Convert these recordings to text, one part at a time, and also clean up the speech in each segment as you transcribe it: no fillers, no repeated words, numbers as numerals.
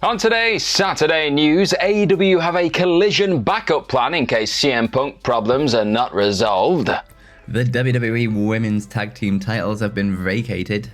On today's Saturday news, AEW have a collision backup plan in case CM Punk problems are not resolved. The WWE Women's Tag Team titles have been vacated.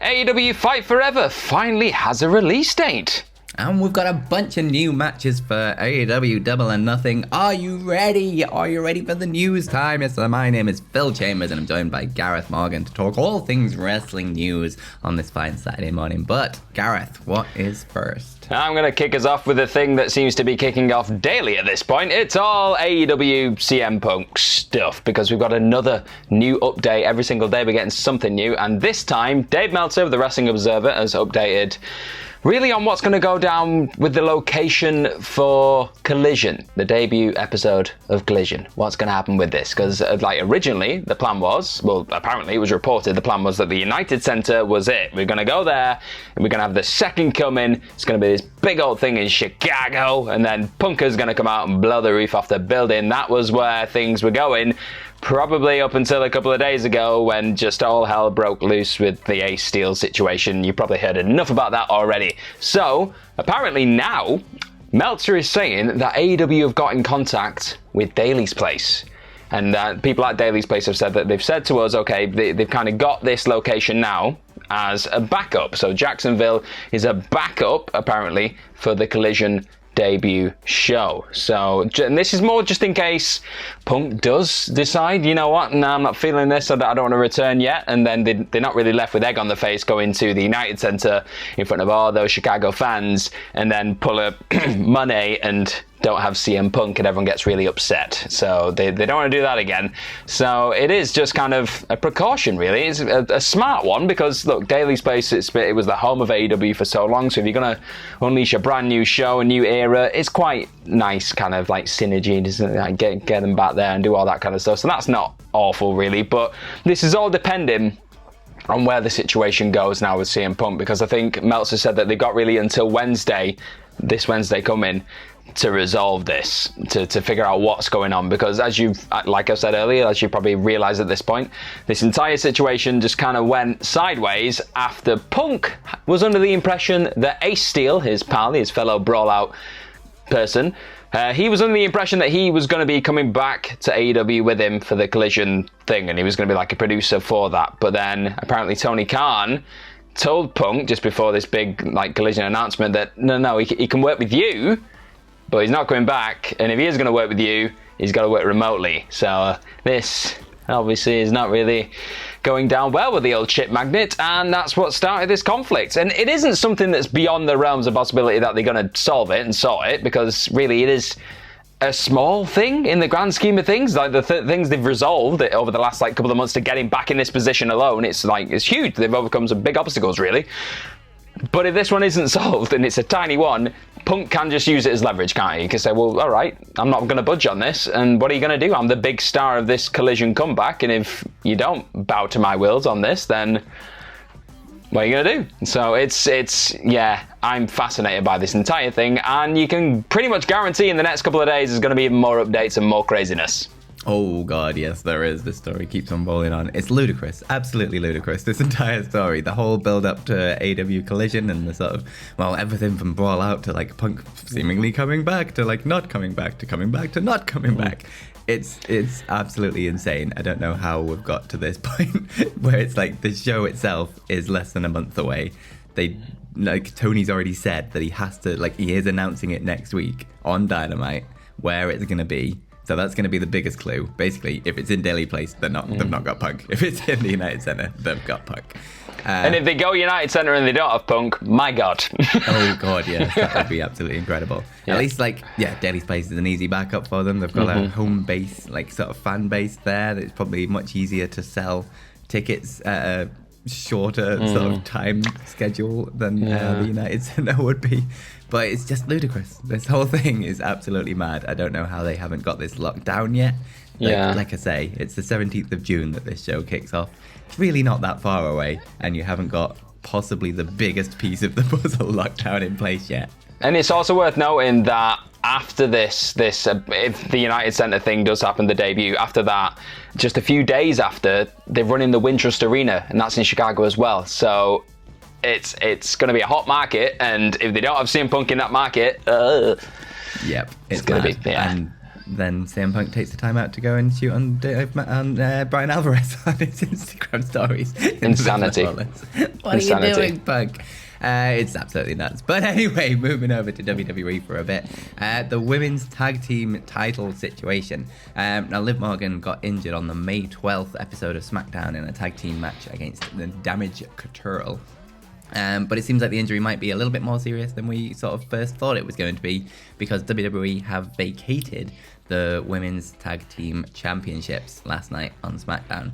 AEW Fight Forever finally has a release date. And we've got a bunch of new matches for AEW Double or Nothing. Are you ready? Are you ready for the news time? Yes, my name is Phil Chambers and I'm joined by Gareth Morgan to talk all things wrestling news on this fine Saturday morning. But, Gareth, what is first? I'm going to kick us off with a thing that seems to be kicking off daily at this point. It's all AEW CM Punk stuff, because we've got another new update every single day. We're getting something new, and this time, Dave Meltzer of the Wrestling Observer has updated really on what's going to go down with the location for Collision, the debut episode of Collision. What's going to happen with this? Because originally the plan was, well, apparently it was reported, the plan was that the United Center was it. We're going to go there and we're going to have the second coming. It's going to be this big old thing in Chicago, and then Punker's going to come out and blow the roof off the building. That was where things were going. Probably up until a couple of days ago when just all hell broke loose with the Ace Steel situation. You probably heard enough about that already. So, apparently now, Meltzer is saying that AEW have got in contact with Daly's Place. And people at Daly's Place have said that they've said to us, okay, they've kind of got this location now as a backup. So Jacksonville is a backup, apparently, for the Collision debut show. So, and this is more just in case Punk does decide, you know what, no, I'm not feeling this, I don't want to return yet, and then they're not really left with egg on the face going to the United Center in front of all those Chicago fans and then pull up money and don't have CM Punk and everyone gets really upset. So they don't want to do that again. So it is just kind of a precaution, really. It's a smart one because, look, Daly's Place, it was the home of AEW for so long. So if you're going to unleash a brand new show, a new era, it's quite nice kind of like synergy, doesn't it? Like get them back there and do all that kind of stuff. So that's not awful, really. But this is all depending on where the situation goes now with CM Punk, because I think Meltzer said that they've got really until Wednesday, this Wednesday coming, to resolve this, to figure out what's going on, because like I said earlier, as you probably realize at this point, this entire situation just kind of went sideways after Punk was under the impression that Ace Steel, his pal, his fellow Brawlout person, he was under the impression that he was going to be coming back to AEW with him for the Collision thing, and he was going to be like a producer for that. But then apparently Tony Khan told Punk just before this big Collision announcement that no, he can work with you, but he's not coming back, and if he is going to work with you, he's got to work remotely. So this obviously is not really going down well with the old chip magnet, and that's what started this conflict. And it isn't something that's beyond the realms of possibility that they're going to solve it and sort it, because really it is a small thing in the grand scheme of things. Like the things they've resolved over the last couple of months to get him back in this position alone, it's huge. They've overcome some big obstacles, really. But if this one isn't solved and it's a tiny one, Punk can just use it as leverage, can't he? He can say, well, all right, I'm not going to budge on this, and what are you going to do? I'm the big star of this Collision comeback, and if you don't bow to my wills on this, then what are you going to do? So yeah, I'm fascinated by this entire thing, and you can pretty much guarantee in the next couple of days there's going to be even more updates and more craziness. Oh god, yes, there is. This story keeps on rolling on. It's ludicrous, absolutely ludicrous, this entire story. The whole build up to AEW Collision and the sort of, well, everything from Brawl Out to Punk seemingly coming back to not coming back to coming back to not coming back. It's absolutely insane. I don't know how we've got to this point where it's the show itself is less than a month away. Tony's already said that he has to, he is announcing it next week on Dynamite, where it's going to be. So that's going to be the biggest clue. Basically, if it's in Daly Place, they've not got Punk. If it's in the United Center, they've got Punk. And if they go United Center and they don't have Punk, my God. Oh God, yes, that would be absolutely incredible. Yeah. At least, Daly's Place is an easy backup for them. They've got a home base, sort of fan base there. That's probably much easier to sell tickets at a shorter sort of time schedule than the United Center would be. But it's just ludicrous. This whole thing is absolutely mad. I don't know how they haven't got this locked down yet. Like I say, it's the 17th of June that this show kicks off. It's really not that far away, and you haven't got possibly the biggest piece of the puzzle locked down in place yet. And it's also worth noting that after this, if the United Center thing does happen, the debut, after that, just a few days after, they're running the Wintrust Arena, and that's in Chicago as well. So it's going to be a hot market, and if they don't have CM Punk in that market, yep, it's going to be, yeah. And then CM Punk takes the time out to go and shoot on Brian Alvarez on his Instagram stories. Insanity. What are you doing, Punk? It's absolutely nuts. But anyway, moving over to WWE for a bit. The women's tag team title situation. Now, Liv Morgan got injured on the May 12th episode of SmackDown in a tag team match against the Damage Control. But it seems like the injury might be a little bit more serious than we sort of first thought it was going to be, because WWE have vacated the Women's Tag Team Championships last night on SmackDown.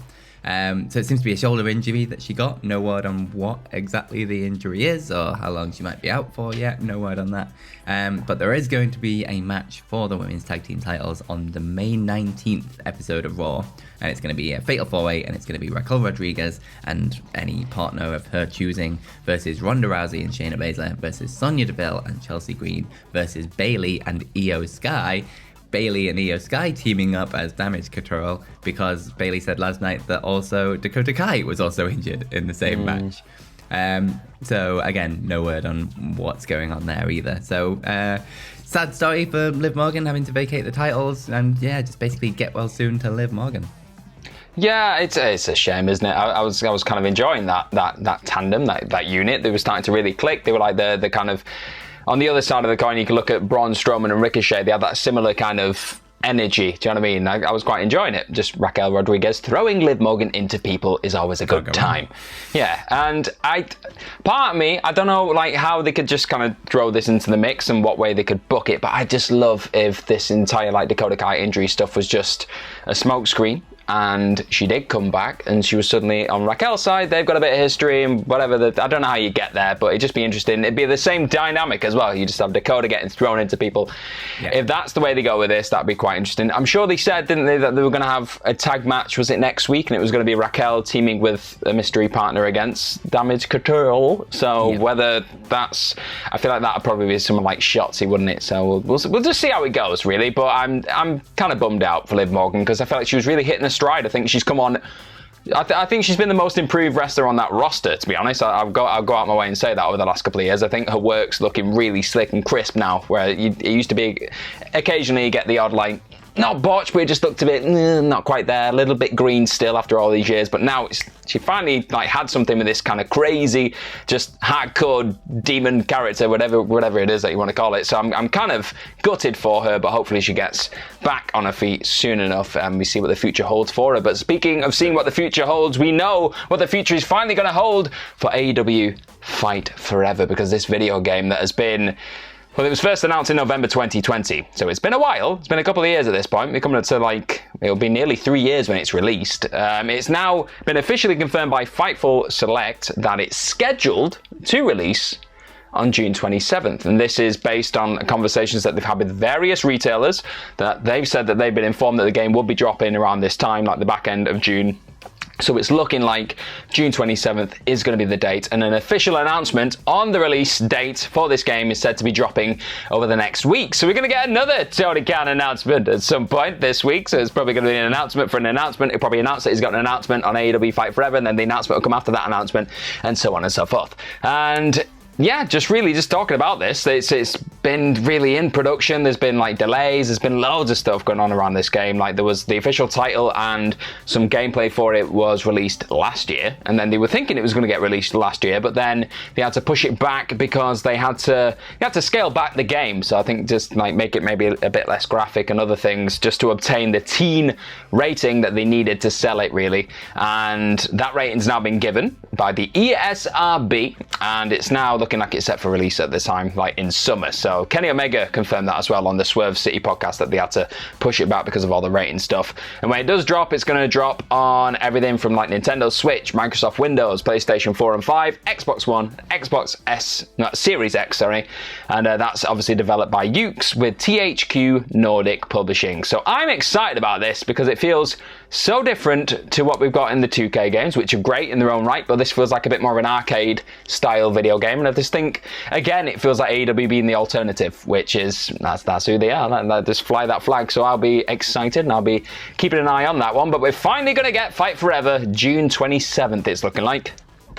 So it seems to be a shoulder injury that she got. No word on what exactly the injury is or how long she might be out for yet. No word on that. But there is going to be a match for the Women's Tag Team titles on the May 19th episode of Raw. And it's going to be a Fatal 4-Way, and it's going to be Raquel Rodriguez and any partner of her choosing versus Ronda Rousey and Shayna Baszler versus Sonya Deville and Chelsea Green versus Bayley and Io Sky. Bayley and Io Sky teaming up as Damage Control, because Bayley said last night that also Dakota Kai was also injured in the same match. So again, no word on what's going on there either. So sad story for Liv Morgan having to vacate the titles, and yeah, just basically get well soon to Liv Morgan. Yeah, it's a shame, isn't it? I was kind of enjoying that tandem, that unit. They were starting to really click. They were like the kind of, on the other side of the coin, you can look at Braun Strowman and Ricochet. They had that similar kind of energy. Do you know what I mean? I was quite enjoying it. Just Raquel Rodriguez throwing Liv Morgan into people is always a good time. Yeah, and part of me, I don't know like how they could just kind of throw this into the mix and what way they could book it, but I just love if this entire like Dakota Kai injury stuff was just a smokescreen. And she did come back, and she was suddenly on Raquel's side. They've got a bit of history and whatever. I don't know how you get there, but it'd just be interesting. It'd be the same dynamic as well. You just have Dakota getting thrown into people. Yeah. If that's the way they go with this, that'd be quite interesting. I'm sure they said, didn't they, that they were going to have a tag match, was it next week? And it was going to be Raquel teaming with a mystery partner against Damage Control. So whether that's... I feel like that would probably be someone like Shotzi, wouldn't it? So we'll just see how it goes, really. But I'm kind of bummed out for Liv Morgan, because I felt like she was really hitting a stride. I think she's come on. I think she's been the most improved wrestler on that roster, to be honest. I'll go out my way and say that over the last couple of years. I think her work's looking really slick and crisp now, where it used to be occasionally you get the odd like, not botch, but it just looked a bit not quite there, a little bit green still after all these years. But now she finally like had something with this kind of crazy, just hardcore demon character, whatever it is that you want to call it. So I'm kind of gutted for her, but hopefully she gets back on her feet soon enough, and we see what the future holds for her. But speaking of seeing what the future holds, we know what the future is finally going to hold for AEW Fight Forever, because this video game that has been... Well, it was first announced in November 2020, so it's been a while. It's been a couple of years at this point. We're coming up to it'll be nearly 3 years when it's released. It's now been officially confirmed by Fightful Select that it's scheduled to release on June 27th. And this is based on conversations that they've had with various retailers, that they've said that they've been informed that the game will be dropping around this time, like the back end of June. So it's looking like June 27th is going to be the date, and an official announcement on the release date for this game is said to be dropping over the next week. So we're going to get another Tony Khan announcement at some point this week. So it's probably going to be an announcement for an announcement. He'll probably announce that he's got an announcement on AEW Fight Forever, and then the announcement will come after that announcement, and so on and so forth. And yeah, just talking about this. It's been really in production. There's been like delays. There's been loads of stuff going on around this game. Like there was the official title and some gameplay for it was released last year, and then they were thinking it was going to get released last year, but then they had to push it back because they had to scale back the game. So I think just like make it maybe a bit less graphic and other things, just to obtain the teen rating that they needed to sell it, really. And that rating's now been given by the ESRB, and it's now looking like it's set for release at this time, like in summer. So Kenny Omega confirmed that as well on the Swerve City podcast, that they had to push it back because of all the rating stuff. And when it does drop, it's going to drop on everything from like Nintendo Switch, Microsoft Windows, PlayStation 4 and 5, Xbox One, Series X, and that's obviously developed by Ukes with THQ Nordic Publishing. So I'm excited about this because it feels so different to what we've got in the 2K games, which are great in their own right, but this feels like a bit more of an arcade style video game. And I just think, again, it feels like AEW being the alternative, which is, that's who they are. Just fly that flag. So I'll be excited and I'll be keeping an eye on that one. But we're finally going to get Fight Forever June 27th, it's looking like.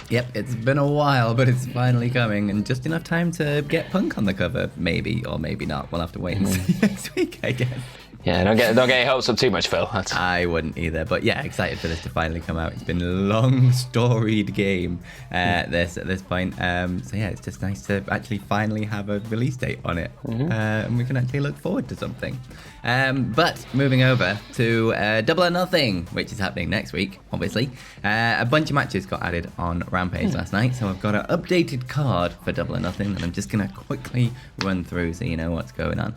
Yep, it's been a while, but it's finally coming, and just enough time to get Punk on the cover, maybe, or maybe not. We'll have to wait and see next week, I guess. Yeah, don't get your hopes up too much, Phil. I wouldn't either, but yeah, excited for this to finally come out. It's been a long, storied game, this at this point. So yeah, it's just nice to actually finally have a release date on it, and we can actually look forward to something. But moving over to Double or Nothing, which is happening next week, obviously. A bunch of matches got added on Rampage last night, so I've got an updated card for Double or Nothing that I'm just going to quickly run through so you know what's going on.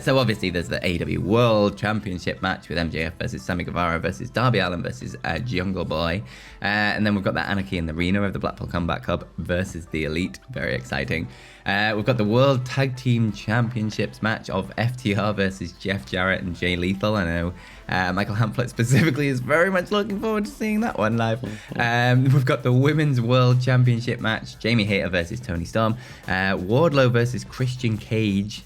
So obviously there's the AEW World Championship match with MJF versus Sammy Guevara versus Darby Allin versus Jungle Boy. And then we've got the Anarchy in the Arena of the Blackpool Combat Club versus the Elite. Very exciting. We've got the World Tag Team Championships match of FTR versus Jeff Jarrett and Jay Lethal. I know Michael Hamflett specifically is very much looking forward to seeing that one live. We've got the Women's World Championship match, Jamie Hayter versus Toni Storm. Wardlow versus Christian Cage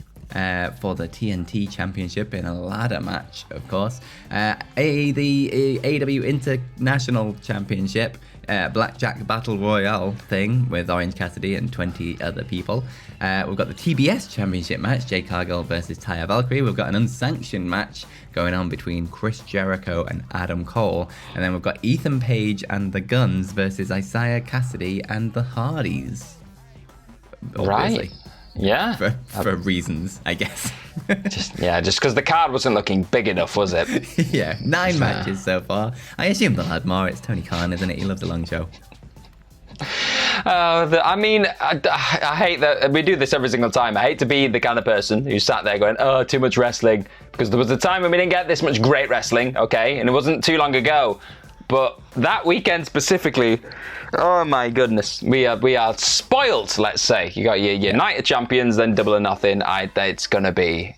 for the TNT Championship in a ladder match, of course. The AEW International Championship Blackjack Battle Royale thing with Orange Cassidy and 20 other people. We've got the TBS Championship match, Jade Cargill versus Taya Valkyrie. We've got an unsanctioned match going on between Chris Jericho and Adam Cole. And then we've got Ethan Page and the Guns versus Isaiah Cassidy and the Hardys. Obviously. Right. Yeah. For reasons, I guess. just because the card wasn't looking big enough, was it? Yeah, 9 matches so far. I assume they'll add more. It's Tony Khan, isn't it? He loves a long show. I hate that we do this every single time. I hate to be the kind of person who sat there going, oh, too much wrestling. Because there was a time when we didn't get this much great wrestling, okay? And it wasn't too long ago. But that weekend specifically, oh my goodness, we are spoiled. Let's say you got your Night of Champions, then Double or Nothing. It's gonna be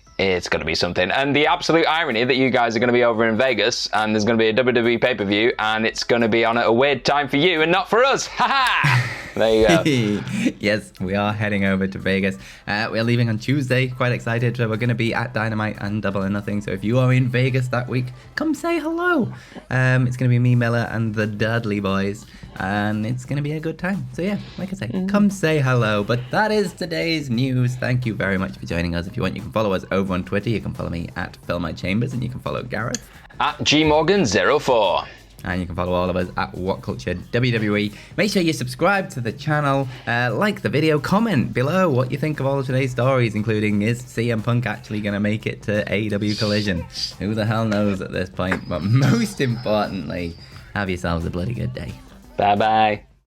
something. And the absolute irony that you guys are going to be over in Vegas, and there's going to be a WWE pay-per-view, and it's going to be on at a weird time for you and not for us. Ha ha! There you go. Yes, we are heading over to Vegas. We're leaving on Tuesday. Quite excited. We're going to be at Dynamite and Double or Nothing. So if you are in Vegas that week, come say hello. It's going to be me, Miller, and the Dudley Boys. And it's going to be a good time. So yeah, like I say, come say hello. But that is today's news. Thank you very much for joining us. If you want, you can follow us over on Twitter. You can follow me at PhilMyChambers, and you can follow Gareth at GMorgan04. And you can follow all of us at WhatCulture WWE. Make sure you subscribe to the channel, like the video, comment below what you think of all of today's stories, including is CM Punk actually going to make it to AEW Collision? Who the hell knows at this point? But most importantly, have yourselves a bloody good day. Bye-bye.